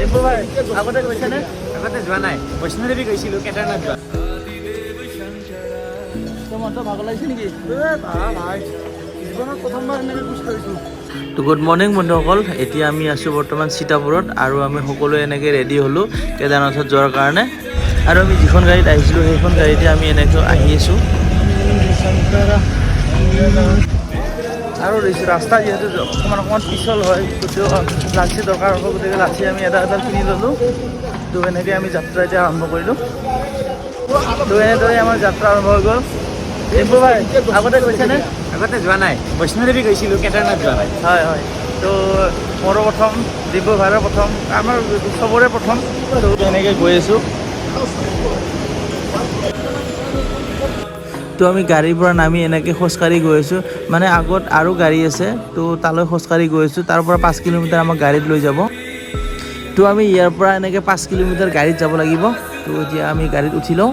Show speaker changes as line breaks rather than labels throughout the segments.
ডিম্পু ভাই আগতে গৈছেনে? আগতে যোৱা নাই, বৈষ্ণৱদেৱী গৈছিলোঁ, কেদাৰনাথ যোৱা। তোৰ মনটো ভাগৰ লাগিছে নেকি? জীৱনত প্ৰথমবাৰ এনেকৈ খোজ কাঢ়িছোঁ। তো গুড মৰ্ণিং বন্ধুসকল, এতিয়া আমি আছোঁ বৰ্তমান সীতাপুৰত আৰু আমি সকলোৱে এনেকৈ ৰেডি হ'লোঁ কেদাৰনাথত যোৱাৰ কাৰণে। আৰু আমি যিখন গাড়ীত আহিছিলোঁ সেইখন গাড়ীতে আমি এনেকৈ আহি আছোঁ। আৰু ৰাস্তা যিহেতু অকণমান পিছল হয়, গতিকে লাচি দৰকাৰ হ'ব, গতিকে লাচি আমি এডাল কিনি ল'লোঁ। তো এনেকৈ আমি যাত্ৰা এতিয়া আৰম্ভ কৰিলোঁ। তো এনেদৰে আমাৰ যাত্ৰা আৰম্ভ হৈ গ'ল। ডিম্পু ভাই আগতে গৈছেনে? আগতে যোৱা নাই, বৈষ্ণৱদেৱী গৈছিলোঁ, কেদাৰনাথ যোৱা নাই। হয় হয়, তো মোৰো প্ৰথম, ডিম্পু ভাইৰো প্ৰথম, আমাৰ চবৰে প্ৰথম। তো এনেকৈ গৈ আছোঁ। তো আমি গাড়ীৰ পৰা নামি এনেকৈ খোজকাঢ়ি গৈ আছোঁ, মানে আগত আৰু গাড়ী আছে, তো তালৈ খোজকাঢ়ি গৈ আছোঁ। তাৰ পৰা 5 কিলোমিটাৰ আমাক গাড়ীত লৈ যাব। তো আমি ইয়াৰ পৰা এনেকৈ 5 কিলোমিটাৰ গাড়ীত যাব লাগিব। তো এতিয়া আমি গাড়ীত উঠি লওঁ।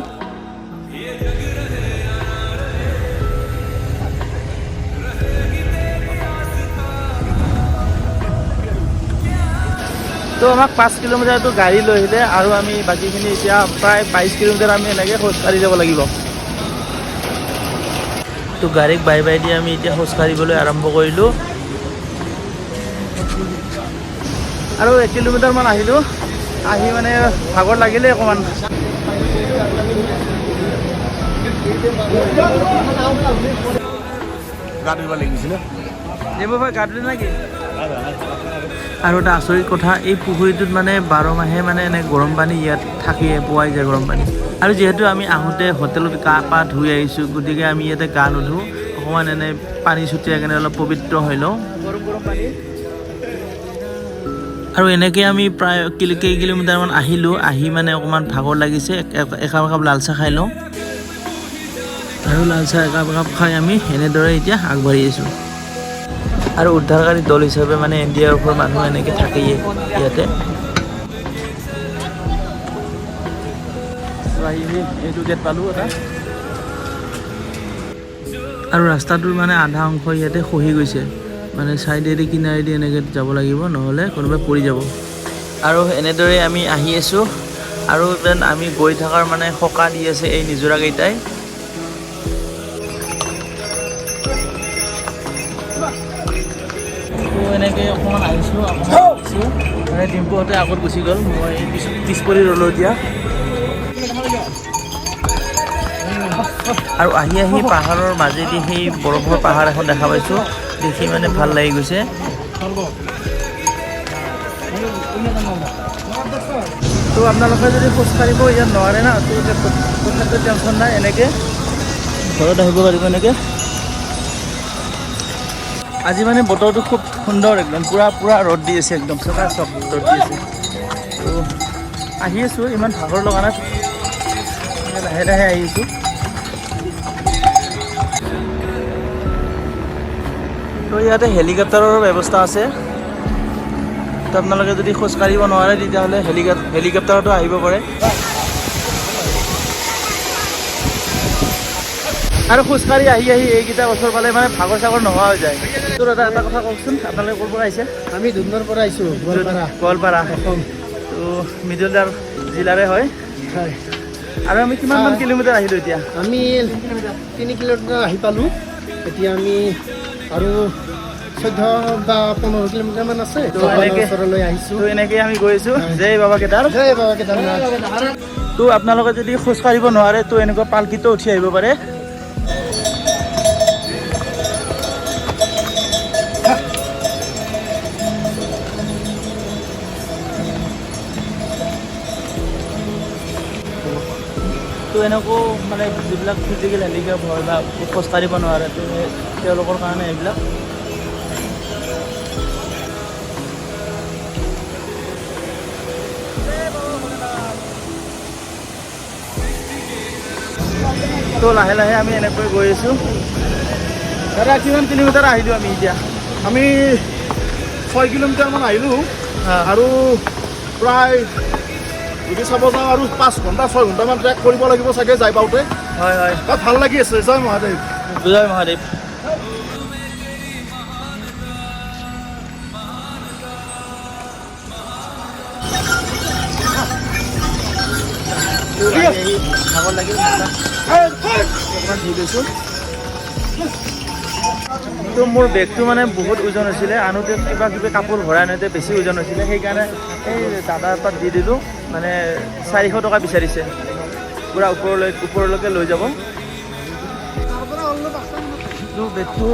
তো আমাক 5 কিলোমিটাৰটো গাড়ী লৈ আহিলে আৰু আমি বাকীখিনি এতিয়া প্ৰায় 22 কিলোমিটাৰ আমি এনেকৈ খোজকাঢ়ি যাব লাগিব। তো গাড়ীক বাই বাই দি আমি এতিয়া খোজকাঢ়িবলৈ আৰম্ভ কৰিলোঁ। আৰু 1 কিলোমিটাৰমান আহিলোঁ, আহি মানে ভাগৰ লাগিলে অকণমান।
গা ধুব লাগিছিলে।
এইবোৰ গা ধুলে নেকি? আৰু এটা আচৰিত কথা, এই পুখুৰীটোত মানে 12 মাহে মানে এনে গৰম পানী ইয়াত থাকিয়ে পোৱাই যায় গৰম পানী। আৰু যিহেতু আমি আহোঁতে হোটেলত গা পা ধুই আহিছোঁ, গতিকে আমি ইয়াতে গা নুধোঁ, অকণমান এনে পানী ছটিয়াই কেনে অলপ পবিত্ৰ হৈ লওঁ। গৰম গৰম পানী। আৰু এনেকৈ আমি প্ৰায় কেই কিলোমিটাৰমান আহিলোঁ, আহি মানে অকণমান ভাগৰ লাগিছে, একাপ লাল চাহ খাই লওঁ। আৰু লাল চাহ একাপ খাই আমি এনেদৰে এতিয়া আগবাঢ়ি আছোঁ। আৰু উদ্ধাৰকাৰী দল হিচাপে মানে NDRFৰ মানুহ এনেকৈ থাকেই ইয়াতে। এইটো গেট পালোঁ এটা। আৰু ৰাস্তাটোৰ মানে আধা অংশ ইয়াতে খহি গৈছে, মানে চাইডেদি কিনাৰেদি এনেকৈ যাব লাগিব, নহ'লে কোনোবাই পৰি যাব। আৰু এনেদৰে আমি আহি আছোঁ, আৰু যেন আমি গৈ থকাৰ মানে সকাহ দি আছে এই নিজৰাকেইটাই। তো এনেকৈ অকণমান আহিছোঁ, মানে ডিম্পুহঁতে আগত গুচি গ'ল, মই পিছ পৰি ৰ'লোঁ এতিয়া। আৰু আহি আহি পাহাৰৰ মাজেদি সেই বৰফৰ পাহাৰ এখন দেখা পাইছোঁ, দেখি মানে ভাল লাগি গৈছে। তো আপোনালোকে যদি খোজকাঢ়িব ইয়াত নোৱাৰে না, তো কথাটো টেনশ্যন নাই, এনেকৈ ঘৰত আহিব পাৰিব এনেকৈ। আজি মানে বতৰটো খুব সুন্দৰ, একদম পুৰা ৰ'দ দি আছে, একদম চব ৰ'দ দি আছে। তো আহি আছোঁ, ইমান ভাগৰ লগা নাই, লাহে লাহে আহি আছোঁ। তো ইয়াতে হেলিকপ্টাৰৰ ব্যৱস্থা আছে, তো আপোনালোকে যদি খোজকাঢ়িব নোৱাৰে তেতিয়াহ'লে হেলিকপ্টাৰতো আহিব পাৰে। আৰু খোজকাঢ়ি আহি এইকেইটা বছৰ পালে মানে ভাগৰ চাগৰ নোহোৱা হৈ যায়। তোৰ এটা কথা কওকচোন, আপোনালোকে ক'ৰ পৰা আহিছে?
আমি দুধনৈৰ পৰা আহিছোঁ,
গোৱালপাৰা।
অসম।
তো মিডলদাৰ জিলাৰে হয়।
হয়।
আৰু আমি কিমানমান কিলোমিটাৰ আহিলোঁ এতিয়া?
আমি 3 কিলোমিটাৰ আহি পালোঁ। এতিয়া আমি আৰু 14 বা 15 কিলোমিটাৰমান আছে, ওচৰলৈ আহিছোঁ।
তো এনেকৈ আমি গৈ আছোঁ। জয় বাবা কেদাৰ।
জয় বাবা কেদাৰনাথ।
তো আপোনালোকে যদি খোজকাঢ়িব নোৱাৰে, তো এনেকুৱা পালকিতো উঠি আহিব পাৰে। তো এনেকৈ মানে যিবিলাক ফিজিকেল হেণ্ডিকেপ হয় বা খোজকাঢ়িব নোৱাৰে, তো তেওঁলোকৰ কাৰণে এইবিলাক। তো লাহে লাহে আমি এনেকৈ গৈ আছোঁ। দাদা কিমান কিলোমিটাৰ আহিলোঁ আমি এতিয়া?
আমি 6 কিলোমিটাৰমান আহিলোঁ, আৰু প্ৰায় যদি চাব যাওঁ আৰু 5 ঘণ্টা 6 ঘণ্টামান ট্ৰেক কৰিব লাগিব চাগে যাই পাওঁতে।
হয় হয়,
ভাল লাগি আছে। জয় মহাদেৱ।
জয় মহাদেৱ। ভাগৰ লাগিল অকণমান ধুই লৈছোঁ। তো মোৰ বেগটো মানে বহুত ওজন হৈছিলে, আনোতে কিবা কিবি কাপোৰ ভৰাই আনোতে বেছি ওজন হৈছিলে, সেইকাৰণে এই দাদাৰ তাত দি দিলোঁ। মানে 400 টকা বিচাৰিছে, পূৰা ওপৰলৈকে লৈ যাব। তো বেগটো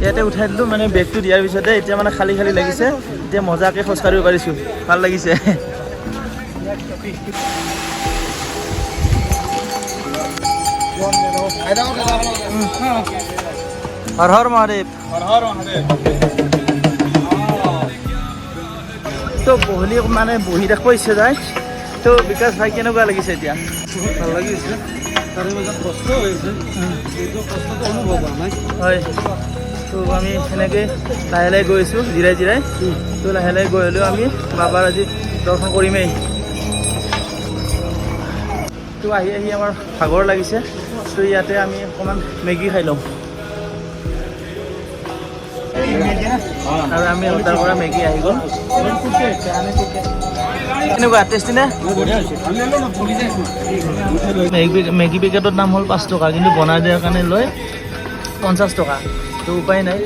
ইয়াতে উঠাই দিলোঁ, মানে বেগটো দিয়াৰ পিছতে এতিয়া মানে খালী খালী লাগিছে, এতিয়া মজাকৈ খোজকাঢ়িব পাৰিছোঁ, ভাল লাগিছে। হৰ হৰ মহাদেৱ। তো বহলি মানে বহি দেখিব ইচ্ছা যায়। তো বিকাশ ভাই কেনেকুৱা লাগিছে এতিয়া?
বহুত ভাল লাগিছে, তাৰে মাজত কষ্ট হৈছে, এইটো কষ্টটো অনুভৱ হোৱা নাই।
হয়, তো আমি সেনেকৈ লাহে লাহে গৈ আছোঁ, জিৰাই জিৰাই। তো লাহে লাহে গৈ হ'লেও আমি বাবাৰ আজি দৰ্শন কৰিমেই। তো আহি আহি আমাৰ ভাগৰ লাগিছে, তো ইয়াতে আমি অকণমান মেগী খাই লওঁ। আৰু আমি অৰ্ডাৰ কৰা মেগী আহি গ'ল। কেনেকুৱা টেষ্টি নে? মেগী পেকেটৰ দাম হ'ল 5 টকা, কিন্তু বনাই দিয়াৰ কাৰণে লয় 50 টকা। তো উপায় নাই।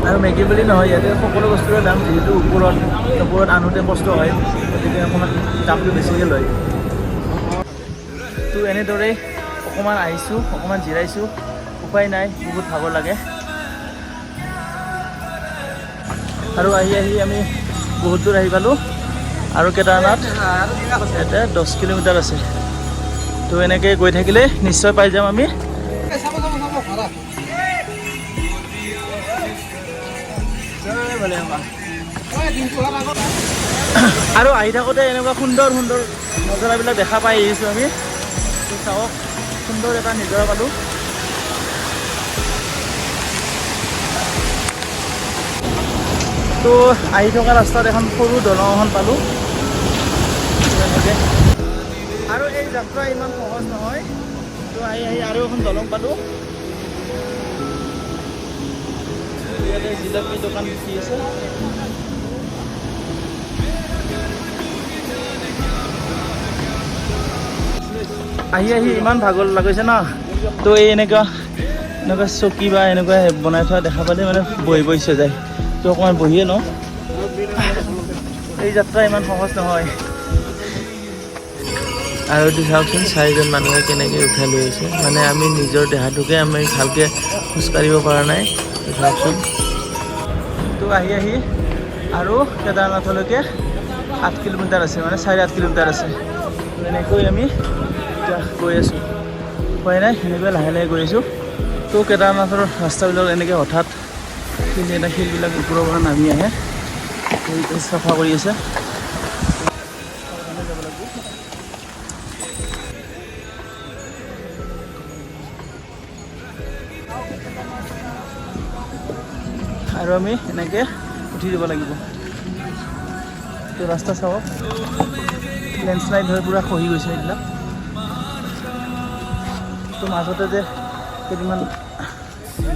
আৰু মেগী বুলি নহয়, ইয়াতে সকলো বস্তুৰে দাম, যিহেতু ওপৰত আনোতে কষ্ট হয়, গতিকে অকণমান দামটো বেছিকৈ লয়। তো এনেদৰেই অকণমান আহিছোঁ, অকণমান জিৰাইছোঁ, উপায় নাই, বহুত ভাগৰ লাগে। আৰু আহি আহি আমি বহুত দূৰ আহি পালোঁ, আৰু কেদাৰনাথ ইয়াতে 10 কিলোমিটাৰ আছে। তো এনেকৈ গৈ থাকিলে নিশ্চয় পাই যাম আমি। আৰু আহি থাকোঁতে এনেকুৱা সুন্দৰ সুন্দৰ নজৰাবিলাক দেখা পাই আহিছোঁ আমি। তো চাওক, সুন্দৰ এটা নিজৰা পালোঁ। তো আহি থকা ৰাস্তাত এখন সৰু দলং এখন পালোঁ। এনেকৈ আৰু এই যাত্ৰা ইমান সহজ নহয়। তো আহি আহি আৰু এখন দলং পালোঁ। ইয়াতে জিলাপি দোকান কি আছে। আহি আহি ইমান ভাগৰ লাগিছে ন। তো এই এনেকুৱা চকী বা এনেকুৱা বনাই থোৱা দেখা পালে মানে বহিব ইচ্ছা যায়। তো অকণমান বহিয়ে লওঁ। এই যাত্ৰা ইমান সহজ নহয়। আৰু এইটো চাওকচোন, 4জন মানুহে কেনেকৈ উঠাই লৈ আছে। মানে আমি নিজৰ দেহাটোকে আমি ভালকৈ খোজকাঢ়িব পৰা নাই। চাওকচোন। তো আহি আহি আৰু কেদাৰনাথলৈকে 8 কিলোমিটাৰ আছে, মানে 4-8 কিলোমিটাৰ আছে। এনেকৈ আমি এতিয়া গৈ আছোঁ, উপায় নাই, সেনেকৈ লাহে লাহে গৈ আছোঁ। তো কেদাৰনাথৰ ৰাস্তাবিলাক এনেকৈ হঠাৎ শিলবিলাক ওপৰৰ পৰা নামি আহে, চাফা কৰি আছে। আৰু আমি এনেকৈ উঠি দিব লাগিব। তো ৰাস্তা চাওক, লেণ্ডশ্লাইড হৈ পূৰা খহি গৈছে এইবিলাক। তো মাজতে যে কেইদিনমান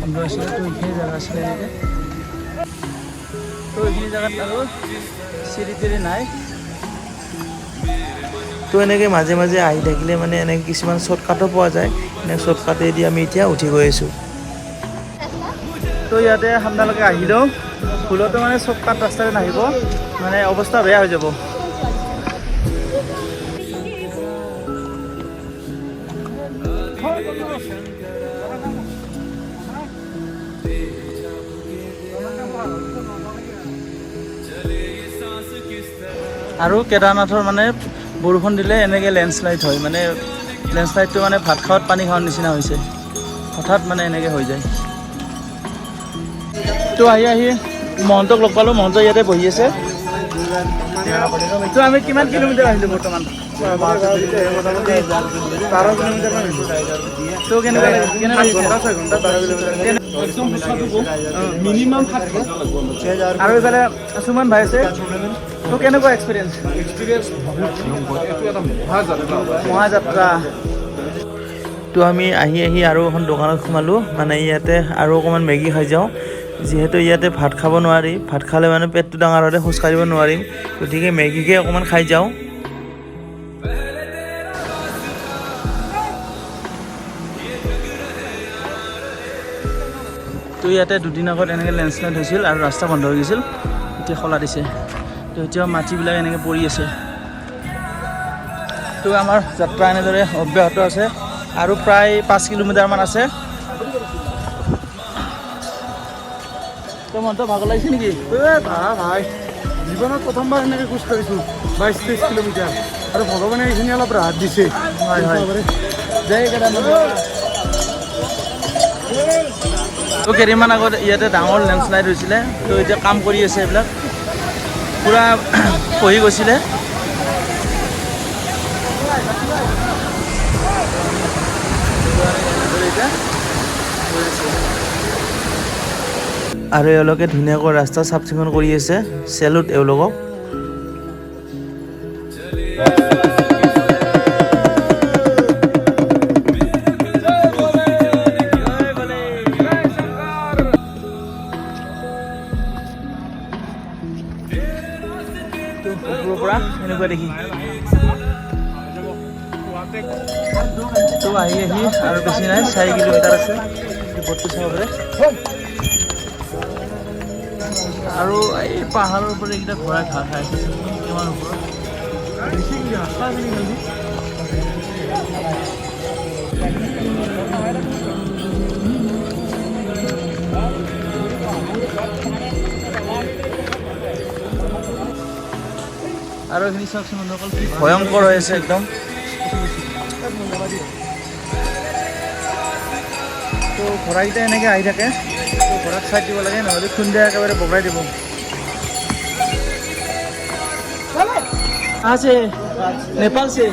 বন্ধ হৈছিলে, তো এইখিনি জেগা আছিলে এনেকৈ। তো এইখিনি জেগাত আৰু চিৰি তিৰি নাই। তো এনেকৈ মাজে মাজে আহি থাকিলে মানে এনেকৈ কিছুমান শ্বৰ্টকাটো পোৱা যায়। এনেকৈ শ্বৰ্টকাটেদি আমি এতিয়া উঠি গৈ আছোঁ। তো ইয়াতে আপোনালোকে আহিলেও ভুলতো মানে শ্বৰ্টকাট ৰাস্তাৰে নাহিব, মানে অৱস্থা বেয়া হৈ যাব। আৰু কেদাৰনাথৰ মানে বৰষুণ দিলে এনেকৈ লেণ্ডশ্লাইড হয়, মানে লেণ্ডশ্লাইডটো মানে ভাত খোৱাত পানী খোৱাৰ নিচিনা হৈছে, হঠাৎ মানে এনেকৈ হৈ যায়। তো আহি আহি মহন্তক লগ পালোঁ, মহন্ত ইয়াতে বহি আছে। তো আমি কিমান কিলোমিটাৰ আহিলোঁ বৰ্তমান? 12 কিলোমিটাৰমান আহিছোঁ। তো কেনেকুৱা
মিনিমাম
আৰু এইফালে সুমন ভাই আছে, তো কেনেকুৱা এক্সপিৰিয়েঞ্চ?
এইটো এটা
মহাযাত্ৰা। তো আমি আহি আহি আৰু এখন দোকানত সোমালোঁ, মানে ইয়াতে আৰু অকণমান মেগী খাই যাওঁ। যিহেতু ইয়াতে ভাত খাব নোৱাৰি, ভাত খালে মানে পেটটো ডাঙৰ হ'লে খোজকাঢ়িব নোৱাৰিম, গতিকে মেগীকে অকণমান খাই যাওঁ। তো ইয়াতে দুদিন আগত এনেকৈ লেণ্ডশ্লাইড হৈছিল আৰু ৰাস্তা বন্ধ হৈ গৈছিল, এতিয়া খোলা দিছে। তো এতিয়াও মাটিবিলাক এনেকৈ পৰি আছে। তো আমাৰ যাত্ৰা এনেদৰে অব্যাহত আছে আৰু প্ৰায় 5 কিলোমিটাৰমান আছে। তো মনটো ভাগৰ লাগিছে নেকি?
ভাই জীৱনত প্ৰথমবাৰ এনেকৈ খোজ কাঢ়িছোঁ 22-23 কিলোমিটাৰ, আৰু ভগৱানে এইখিনি অলপ ৰাহত দিছে।
হয় হয়, জয় কেদাৰনাথ। তো কেইদিনমান আগত ইয়াতে ডাঙৰ লেণ্ডশ্লাইড হৈছিলে, তো এতিয়া কাম কৰি আছে, এইবিলাক পূৰা খহি গৈছিলে। আৰু এওঁলোকে ধুনীয়াকৈ ৰাস্তা চাফ চিকুণ কৰি আছে, চেলুট এওঁলোকক। ওপৰৰ পৰা এনেকুৱা দেখি তো আহি আৰু বেছি নাই, 4 কিলোমিটাৰ আছে, বৰ্তমান চাব পাৰে। আৰু এই পাহাৰৰ ওপৰত এইকেইটা ঘোঁৰা ঘাঁহ খাই আছে, কিমান ওপৰত আৰু এইখিনি চাওকচোন বন্ধুসকল, কি ভয়ংকৰ হৈ আছে একদম। তো ঘোঁৰাকেইটা এনেকৈ আহি থাকে, তো ঘোঁৰাক চাইড দিব লাগে, নহ'লে খুন্দাই একেবাৰে বগৰাই দিব। আছে নেপাল চে।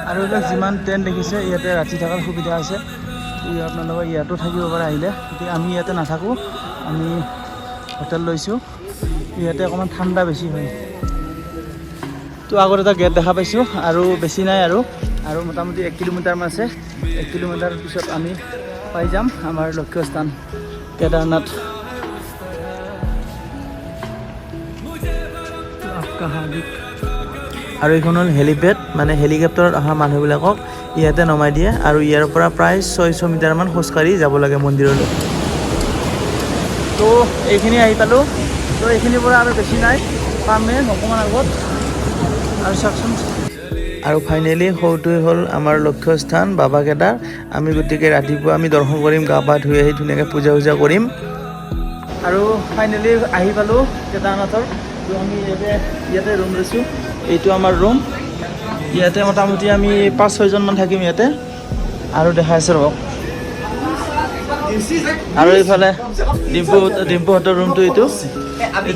আৰু এইবিলাক যিমান টেণ্ট দেখিছে, ইয়াতে ৰাতি থকাৰ সুবিধা আছে। আপোনালোকে ইয়াতো থাকিব পাৰে আহিলে। গতিকে আমি ইয়াতে নাথাকোঁ, আমি হোটেল লৈছোঁ। ইয়াতে অকণমান ঠাণ্ডা বেছি হয়। তো আগত এটা গেট দেখা পাইছোঁ, আৰু বেছি নাই, আৰু মোটামুটি 1 কিলোমিটাৰমান আছে। 1 কিলোমিটাৰ পিছত আমি পাই যাম আমাৰ লক্ষ্যস্থান কেদাৰনাথ। আৰু এইখন হ'ল হেলিপেড, মানে হেলিকপ্টাৰত অহা মানুহবিলাকক ইয়াতে নমাই দিয়ে, আৰু ইয়াৰ পৰা প্ৰায় 600 মিটাৰমান খোজকাঢ়ি যাব লাগে মন্দিৰলৈ। তো এইখিনি আহি পালোঁ। তো এইখিনিৰ পৰা আৰু বেছি নাই, পামেই অকণমান আগত। আৰু চাওকচোন, আৰু ফাইনেলি সৌটোৱে হ'ল আমাৰ লক্ষ্যস্থান বাবা কেদাৰ। আমি গতিকে ৰাতিপুৱা আমি দৰ্শন কৰিম, গা পা ধুই আহি ধুনীয়াকৈ পূজা কৰিম। আৰু ফাইনেলি আহি পালোঁ কেদাৰনাথৰ। তো আমি ইয়াতে ৰুম লৈছোঁ, এইটো আমাৰ ৰুম। ইয়াতে মোটামুটি আমি 5-6জনমান থাকিম ইয়াতে। আৰু দেখাই আছে ৰ'ব, আৰু এইফালে ডিম্পুহঁতৰ ৰুমটো এইটো,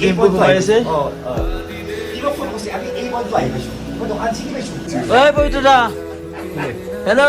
ডিম্পু সোমাই আছে। ঐ পবিত্ৰ দা, হেল্ল'।